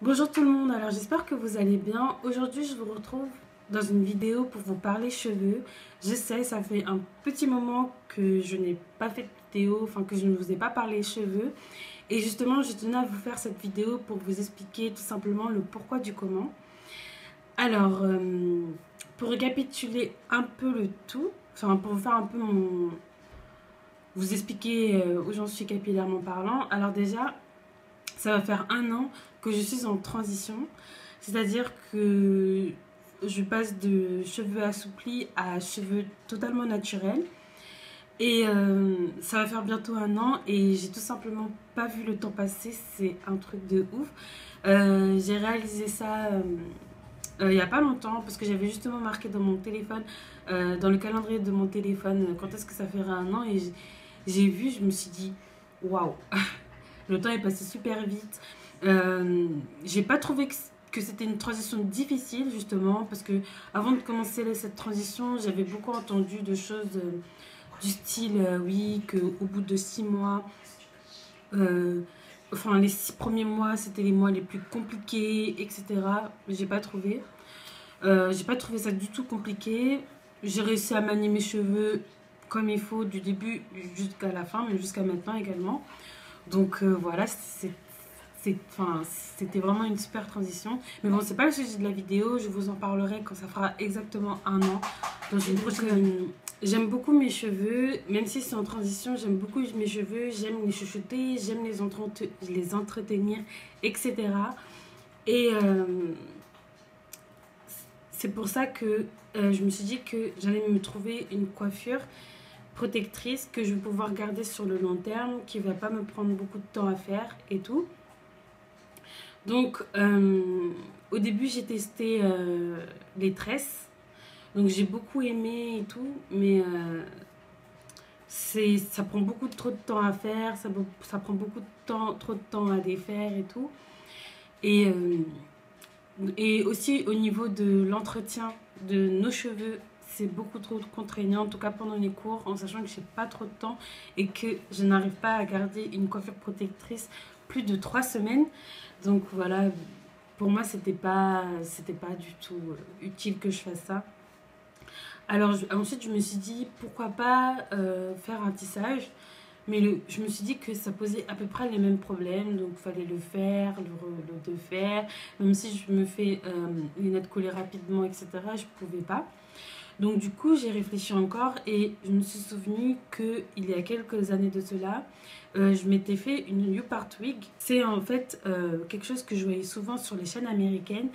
Bonjour tout le monde, alors j'espère que vous allez bien. Aujourd'hui je vous retrouve dans une vidéo pour vous parler cheveux. Je sais, ça fait un petit moment que je n'ai pas fait de vidéo, enfin que je ne vous ai pas parlé cheveux. Et justement je tenais à vous faire cette vidéo pour vous expliquer tout simplement le pourquoi du comment. Alors, pour récapituler un peu le tout, enfin pour vous faire un peu vous expliquer où j'en suis capillairement parlant. Alors déjà, ça va faire 1 an que je suis en transition. C'est-à-dire que je passe de cheveux assouplis à cheveux totalement naturels. Et ça va faire bientôt 1 an et j'ai tout simplement pas vu le temps passer. C'est un truc de ouf. J'ai réalisé ça il y a pas longtemps parce que j'avais justement marqué dans mon téléphone, dans le calendrier de mon téléphone, quand est-ce que ça ferait 1 an. Et j'ai vu, je me suis dit, waouh, le temps est passé super vite. J'ai pas trouvé que c'était une transition difficile justement parce que avant de commencer cette transition, j'avais beaucoup entendu de choses du style oui, qu'au bout de 6 mois, euh, enfin les 6 premiers mois c'était les mois les plus compliqués, etc. J'ai pas trouvé ça du tout compliqué. J'ai réussi à manier mes cheveux comme il faut du début jusqu'à la fin, mais jusqu'à maintenant également. Donc voilà, enfin, c'était vraiment une super transition. Mais bon, c'est pas le sujet de la vidéo. Je vous en parlerai quand ça fera exactement 1 an. Dans une prochaine... J'aime beaucoup mes cheveux, même si c'est en transition, j'aime beaucoup mes cheveux, j'aime les chuchoter, j'aime les entretenir, etc. Et c'est pour ça que je me suis dit que j'allais me trouver une coiffure protectrice que je vais pouvoir garder sur le long terme, qui va pas me prendre beaucoup de temps à faire et tout. Donc, au début, j'ai testé les tresses. Donc, j'ai beaucoup aimé et tout, mais ça prend beaucoup trop de temps à faire, ça prend beaucoup de temps, trop de temps à défaire et tout. Et, et aussi, au niveau de l'entretien de nos cheveux, c'est beaucoup trop contraignant, en tout cas pendant les cours, en sachant que j'ai pas trop de temps et que je n'arrive pas à garder une coiffure protectrice plus de 3 semaines. Donc voilà, pour moi, c'était pas du tout utile que je fasse ça. Alors ensuite, je me suis dit, pourquoi pas faire un tissage. Mais je me suis dit que ça posait à peu près les mêmes problèmes. Donc il fallait le faire, le défaire. Même si je me fais les nattes collées rapidement, etc., je pouvais pas. Donc du coup, j'ai réfléchi encore et je me suis souvenu qu'il y a quelques années de cela, je m'étais fait une U-part wig. C'est en fait quelque chose que je voyais souvent sur les chaînes américaines.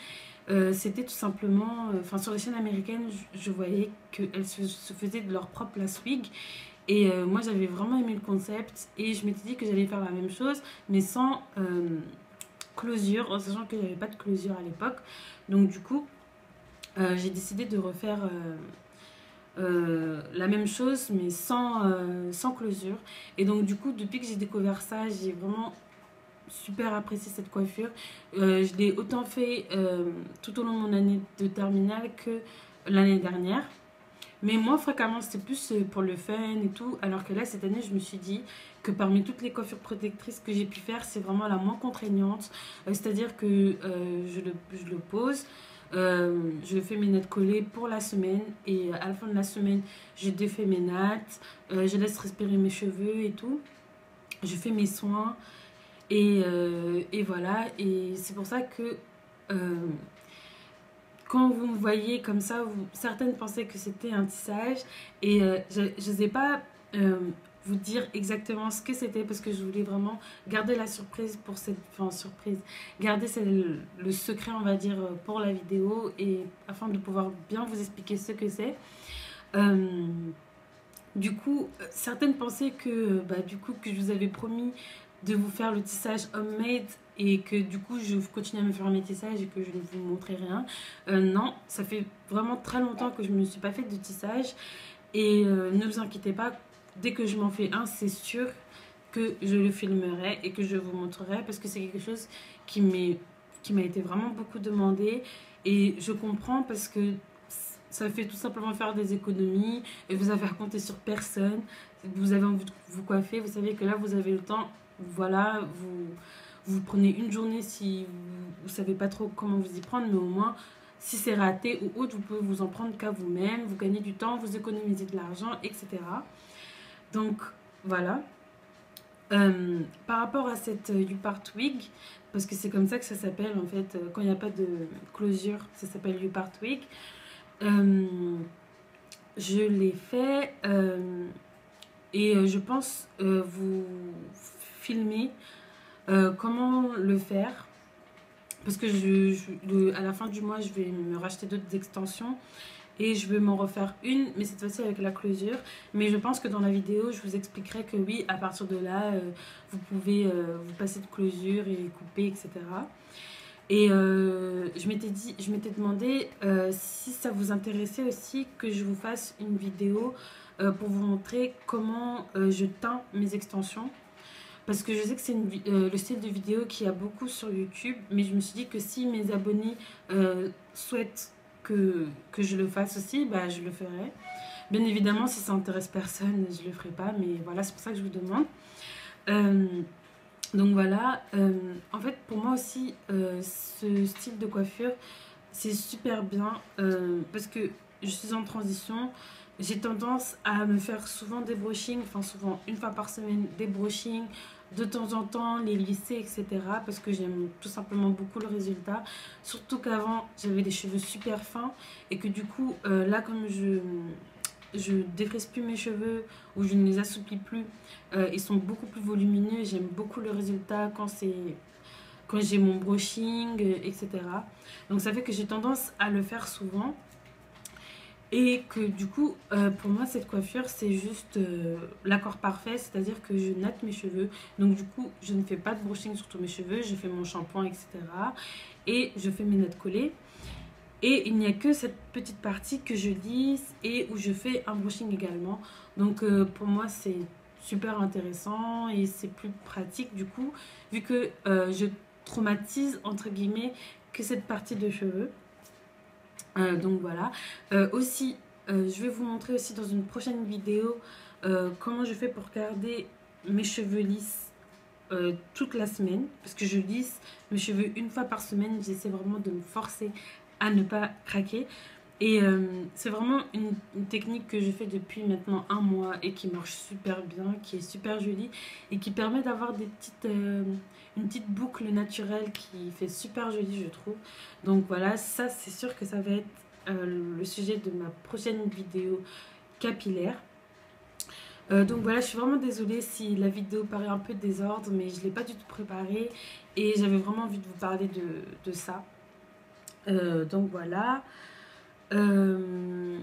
C'était tout simplement, enfin sur les chaînes américaines, je voyais qu'elles se faisaient de leur propre lace wig. Et moi, j'avais vraiment aimé le concept et je m'étais dit que j'allais faire la même chose, mais sans closure, en sachant que j'avais pas de closure à l'époque. Donc du coup, j'ai décidé de refaire la même chose mais sans closure. Et donc du coup, depuis que j'ai découvert ça, j'ai vraiment super apprécié cette coiffure. Je l'ai autant fait tout au long de mon année de terminale que l'année dernière. Mais moins fréquemment, c'était plus pour le fun et tout. Alors que là, cette année, je me suis dit que parmi toutes les coiffures protectrices que j'ai pu faire, c'est vraiment la moins contraignante. C'est-à-dire que je le pose, je fais mes nattes collées pour la semaine. Et à la fin de la semaine, je défais mes nattes, je laisse respirer mes cheveux et tout. Je fais mes soins. Et voilà. Et c'est pour ça que... euh, quand vous me voyez comme ça, certaines pensaient que c'était un tissage et je ne sais pas vous dire exactement ce que c'était parce que je voulais vraiment garder la surprise pour cette... Enfin, surprise. Garder le secret, on va dire, pour la vidéo et afin de pouvoir bien vous expliquer ce que c'est. Euh, du coup, certaines pensaient que, bah, du coup, que je vous avais promis de vous faire le tissage homemade et que du coup je continue à me faire mes tissages et que je ne vous montrais rien. Non, ça fait vraiment très longtemps que je ne me suis pas fait de tissage et ne vous inquiétez pas, dès que je m'en fais un, c'est sûr que je le filmerai et que je vous montrerai parce que c'est quelque chose qui m'a été vraiment beaucoup demandé et je comprends parce que ça fait tout simplement faire des économies et vous avez à compter sur personne. Vous avez envie de vous coiffer, vous savez que là vous avez le temps, voilà, vous prenez une journée si vous ne savez pas trop comment vous y prendre, mais au moins, si c'est raté ou autre, vous pouvez vous en prendre qu'à vous-même, vous gagnez du temps, vous économisez de l'argent, etc. Donc, voilà. Par rapport à cette YouPart Week, parce que c'est comme ça que ça s'appelle en fait, quand il n'y a pas de closure, ça s'appelle YouPart Week. Je l'ai fait et je pense vous filmer comment le faire. Parce que à la fin du mois, je vais me racheter d'autres extensions et je vais m'en refaire une, mais cette fois-ci avec la closure. Mais je pense que dans la vidéo, je vous expliquerai que oui, à partir de là, vous pouvez vous passer de closure et couper, etc. Et je m'étais demandé si ça vous intéressait aussi que je vous fasse une vidéo pour vous montrer comment je teins mes extensions. Parce que je sais que c'est le style de vidéo qu'il y a beaucoup sur YouTube, mais je me suis dit que si mes abonnés souhaitent que je le fasse aussi, bah, je le ferai. Bien évidemment, si ça intéresse personne, je le ferai pas, mais voilà, c'est pour ça que je vous demande. Euh, donc voilà, en fait, pour moi aussi, ce style de coiffure, c'est super bien parce que je suis en transition. J'ai tendance à me faire souvent des brushings, enfin souvent une fois par semaine des brushings, de temps en temps les lisser, etc. Parce que j'aime tout simplement beaucoup le résultat. Surtout qu'avant j'avais des cheveux super fins et que du coup là comme je défrise plus mes cheveux ou je ne les assouplis plus, ils sont beaucoup plus volumineux. J'aime beaucoup le résultat quand j'ai mon brushing, etc. Donc ça fait que j'ai tendance à le faire souvent. Et que du coup, pour moi, cette coiffure, c'est juste l'accord parfait, c'est-à-dire que je natte mes cheveux. Donc du coup, je ne fais pas de brushing sur tous mes cheveux, je fais mon shampoing, etc. Et je fais mes nattes collées. Et il n'y a que cette petite partie que je lisse et où je fais un brushing également. Donc pour moi, c'est super intéressant et c'est plus pratique du coup, vu que je traumatise, entre guillemets, que cette partie de cheveux. Donc voilà. Aussi, je vais vous montrer aussi dans une prochaine vidéo comment je fais pour garder mes cheveux lisses toute la semaine. Parce que je lisse mes cheveux une fois par semaine. J'essaie vraiment de me forcer à ne pas craquer. Et c'est vraiment une technique que je fais depuis maintenant un mois et qui marche super bien, qui est super jolie et qui permet d'avoir une petite boucle naturelle qui fait super jolie, je trouve. Donc voilà, ça c'est sûr que ça va être le sujet de ma prochaine vidéo capillaire. Donc voilà, je suis vraiment désolée si la vidéo paraît un peu désordre, mais je ne l'ai pas du tout préparée et j'avais vraiment envie de vous parler de ça. Donc voilà. Euh,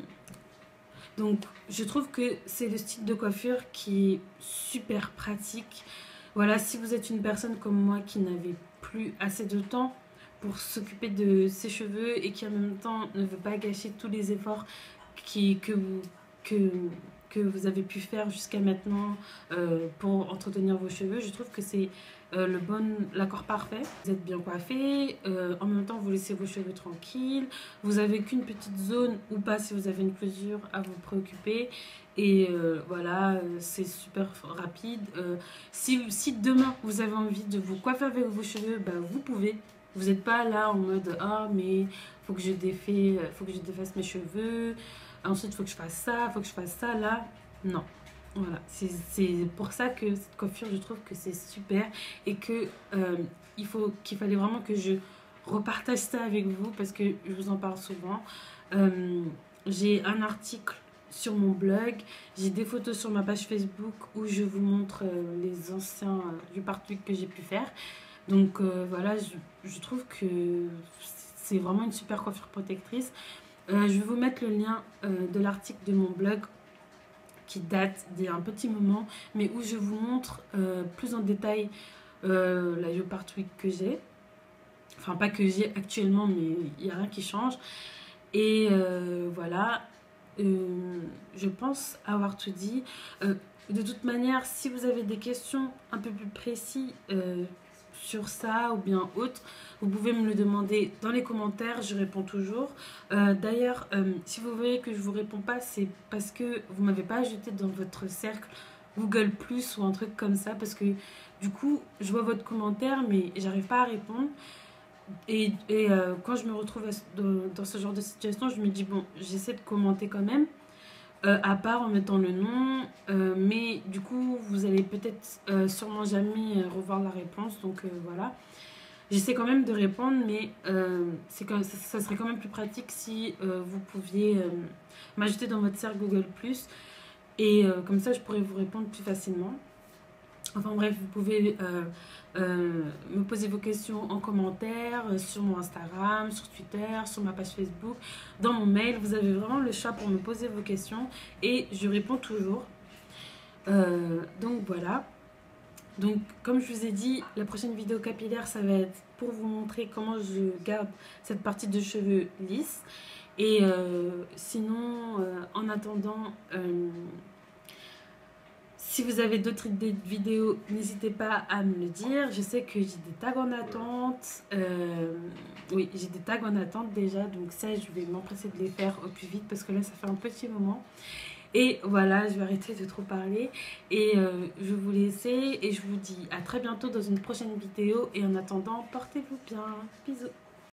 donc je trouve que c'est le style de coiffure qui est super pratique. Voilà, si vous êtes une personne comme moi qui n'avait plus assez de temps pour s'occuper de ses cheveux et qui en même temps ne veut pas gâcher tous les efforts que, que vous avez pu faire jusqu'à maintenant pour entretenir vos cheveux, je trouve que c'est l'accord parfait. Vous êtes bien coiffé, en même temps vous laissez vos cheveux tranquilles, vous avez qu'une petite zone ou pas si vous avez une closure à vous préoccuper. Et voilà, c'est super rapide. Si demain vous avez envie de vous coiffer avec vos cheveux, bah, vous pouvez. Vous n'êtes pas là en mode ah mais faut que faut que je défasse mes cheveux. Ensuite faut que je fasse ça, faut que je fasse ça là. Non. Voilà, c'est pour ça que cette coiffure, je trouve que c'est super et que qu'il fallait vraiment que je repartage ça avec vous parce que je vous en parle souvent. J'ai un article sur mon blog, j'ai des photos sur ma page Facebook où je vous montre les anciens du partout que j'ai pu faire. Donc voilà, je trouve que c'est vraiment une super coiffure protectrice. Je vais vous mettre le lien de l'article de mon blog qui date d'il y a un petit moment, mais où je vous montre plus en détail la YouPart Week que j'ai. Enfin, pas que j'ai actuellement, mais il n'y a rien qui change. Et voilà, je pense avoir tout dit. De toute manière, si vous avez des questions un peu plus précises sur ça ou bien autre, vous pouvez me le demander dans les commentaires, je réponds toujours. D'ailleurs, si vous voyez que je vous réponds pas, c'est parce que vous m'avez pas ajouté dans votre cercle Google Plus ou un truc comme ça, parce que Du coup, je vois votre commentaire, mais j'arrive pas à répondre. Quand je me retrouve dans ce genre de situation, je me dis, bon, j'essaie de commenter quand même, à part en mettant le nom, mais du coup, vous allez peut-être sûrement jamais revoir la réponse, donc voilà. J'essaie quand même de répondre, mais ça serait quand même plus pratique si vous pouviez m'ajouter dans votre cercle Google+, et comme ça, je pourrais vous répondre plus facilement. Enfin bref, vous pouvez me poser vos questions en commentaire, sur mon Instagram, sur Twitter, sur ma page Facebook, dans mon mail. Vous avez vraiment le choix pour me poser vos questions et je réponds toujours. Donc voilà. Donc comme je vous ai dit, la prochaine vidéo capillaire, ça va être pour vous montrer comment je garde cette partie de cheveux lisse. Et sinon, en attendant... si vous avez d'autres idées de vidéos, n'hésitez pas à me le dire. Je sais que j'ai des tags en attente. Oui, j'ai des tags en attente déjà. Donc ça, je vais m'empresser de les faire au plus vite parce que là, ça fait un petit moment. Et voilà, je vais arrêter de trop parler. Et je vais vous laisser. Et je vous dis à très bientôt dans une prochaine vidéo. Et en attendant, portez-vous bien. Bisous.